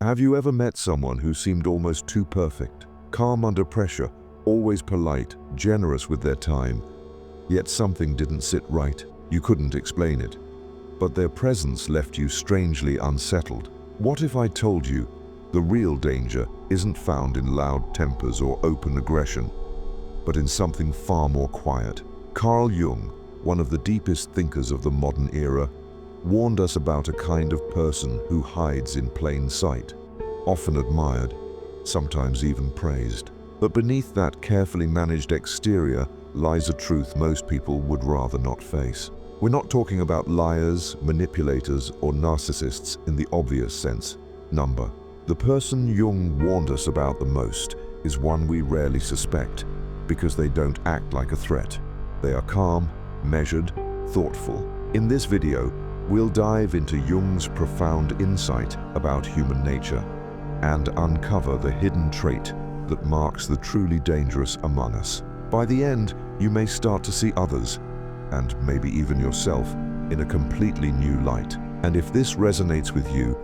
Have you ever met someone who seemed almost too perfect, calm under pressure, always polite, generous with their time, yet something didn't sit right? You couldn't explain it, but their presence left you strangely unsettled. What if I told you the real danger isn't found in loud tempers or open aggression, but in something far more quiet? Carl Jung, one of the deepest thinkers of the modern era, warned us about a kind of person who hides in plain sight, often admired, sometimes even praised. But beneath that carefully managed exterior lies a truth most people would rather not face. We're not talking about liars, manipulators, or narcissists in the obvious sense. The person Jung warned us about the most is one we rarely suspect, because they don't act like a threat. They are calm, measured, thoughtful. In this video, we'll dive into Jung's profound insight about human nature and uncover the hidden trait that marks the truly dangerous among us. By the end, you may start to see others, and maybe even yourself, in a completely new light. And if this resonates with you,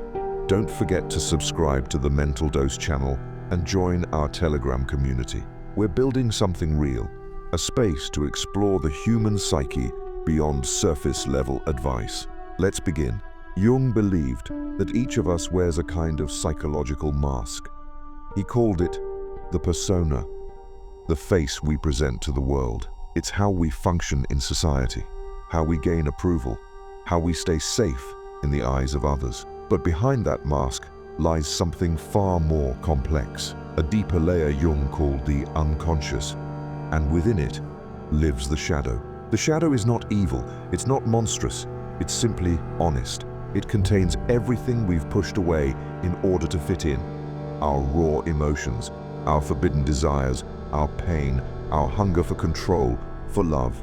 don't forget to subscribe to the Mental Dose channel and join our Telegram community. We're building something real, a space to explore the human psyche beyond surface-level advice. Let's begin. Jung believed that each of us wears a kind of psychological mask. He called it the persona, the face we present to the world. It's how we function in society, how we gain approval, how we stay safe in the eyes of others. But behind that mask lies something far more complex, a deeper layer Jung called the unconscious, and within it lives the shadow. The shadow is not evil, it's not monstrous, it's simply honest. It contains everything we've pushed away in order to fit in. Our raw emotions, our forbidden desires, our pain, our hunger for control, for love,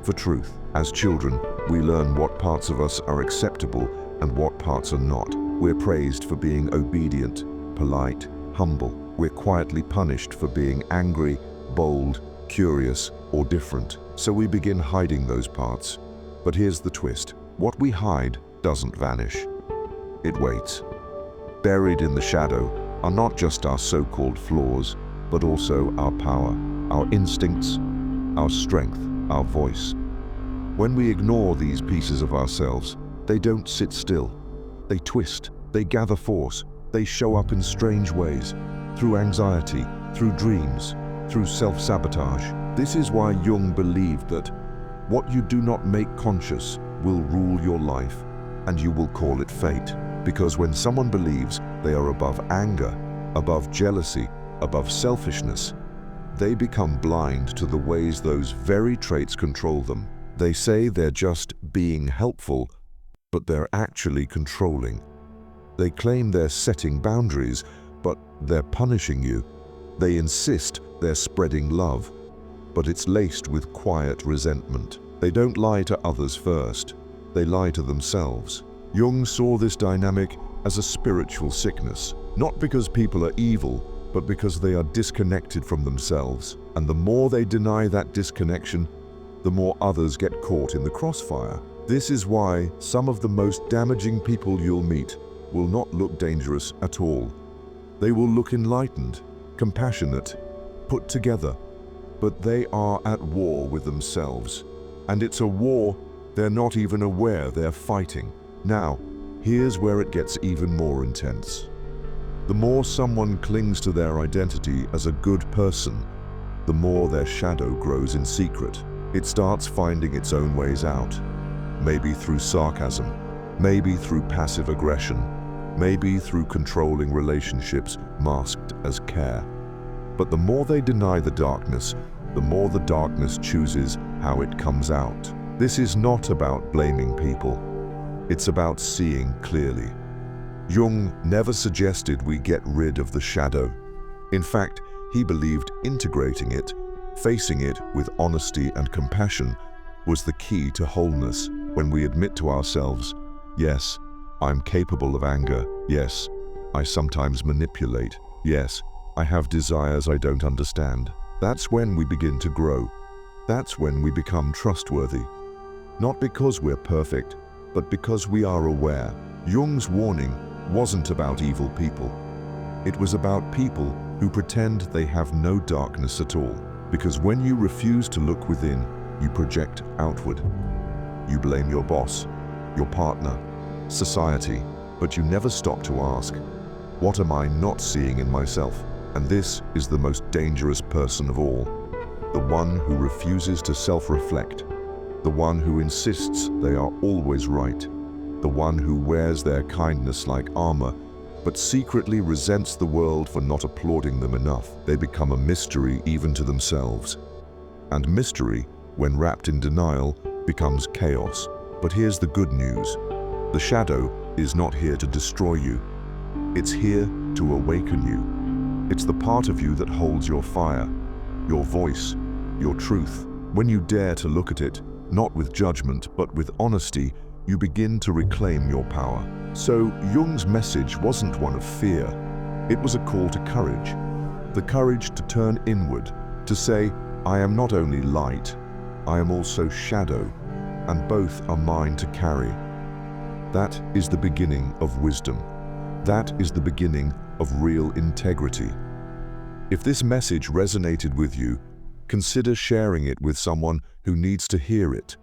for truth. As children, we learn what parts of us are acceptable and what parts are not. We're praised for being obedient, polite, humble. We're quietly punished for being angry, bold, curious, or different. So we begin hiding those parts. But here's the twist. What we hide doesn't vanish. It waits. Buried in the shadow are not just our so-called flaws, but also our power, our instincts, our strength, our voice. When we ignore these pieces of ourselves, they don't sit still. They twist, they gather force, they show up in strange ways, through anxiety, through dreams, through self-sabotage. This is why Jung believed that what you do not make conscious will rule your life, and you will call it fate. Because when someone believes they are above anger, above jealousy, above selfishness, they become blind to the ways those very traits control them. They say they're just being helpful, but they're actually controlling. They claim they're setting boundaries, but they're punishing you. They insist they're spreading love, but it's laced with quiet resentment. They don't lie to others first, they lie to themselves. Jung saw this dynamic as a spiritual sickness, not because people are evil, but because they are disconnected from themselves. And the more they deny that disconnection, the more others get caught in the crossfire. This is why some of the most damaging people you'll meet will not look dangerous at all. They will look enlightened, compassionate, put together, but they are at war with themselves. And it's a war they're not even aware they're fighting. Now, here's where it gets even more intense. The more someone clings to their identity as a good person, the more their shadow grows in secret. It starts finding its own ways out. Maybe through sarcasm, maybe through passive aggression, maybe through controlling relationships masked as care. But the more they deny the darkness, the more the darkness chooses how it comes out. This is not about blaming people. It's about seeing clearly. Jung never suggested we get rid of the shadow. In fact, he believed integrating it, facing it with honesty and compassion, was the key to wholeness. When we admit to ourselves, yes, I'm capable of anger. Yes, I sometimes manipulate. Yes, I have desires I don't understand. That's when we begin to grow. That's when we become trustworthy. Not because we're perfect, but because we are aware. Jung's warning wasn't about evil people. It was about people who pretend they have no darkness at all. Because when you refuse to look within, you project outward. You blame your boss, your partner, society, but you never stop to ask, what am I not seeing in myself? And this is the most dangerous person of all. The one who refuses to self-reflect. The one who insists they are always right. The one who wears their kindness like armor, but secretly resents the world for not applauding them enough. They become a mystery even to themselves. And mystery, when wrapped in denial, becomes chaos. But here's the good news. The shadow is not here to destroy you. It's here to awaken you. It's the part of you that holds your fire, your voice, your truth. When you dare to look at it, not with judgment, but with honesty, you begin to reclaim your power. So Jung's message wasn't one of fear. It was a call to courage. The courage to turn inward, to say, I am not only light, I am also shadow, and both are mine to carry. That is the beginning of wisdom. That is the beginning of real integrity. If this message resonated with you, consider sharing it with someone who needs to hear it.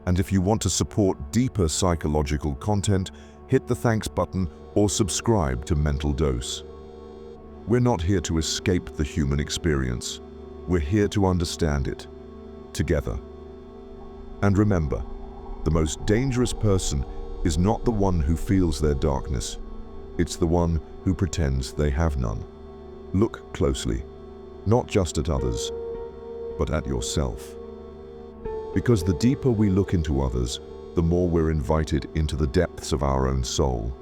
And if you want to support deeper psychological content, hit the thanks button or subscribe to Mental Dose. We're not here to escape the human experience. We're here to understand it, together. And remember, the most dangerous person is not the one who feels their darkness. It's the one who pretends they have none. Look closely, not just at others, but at yourself. Because the deeper we look into others, the more we're invited into the depths of our own soul.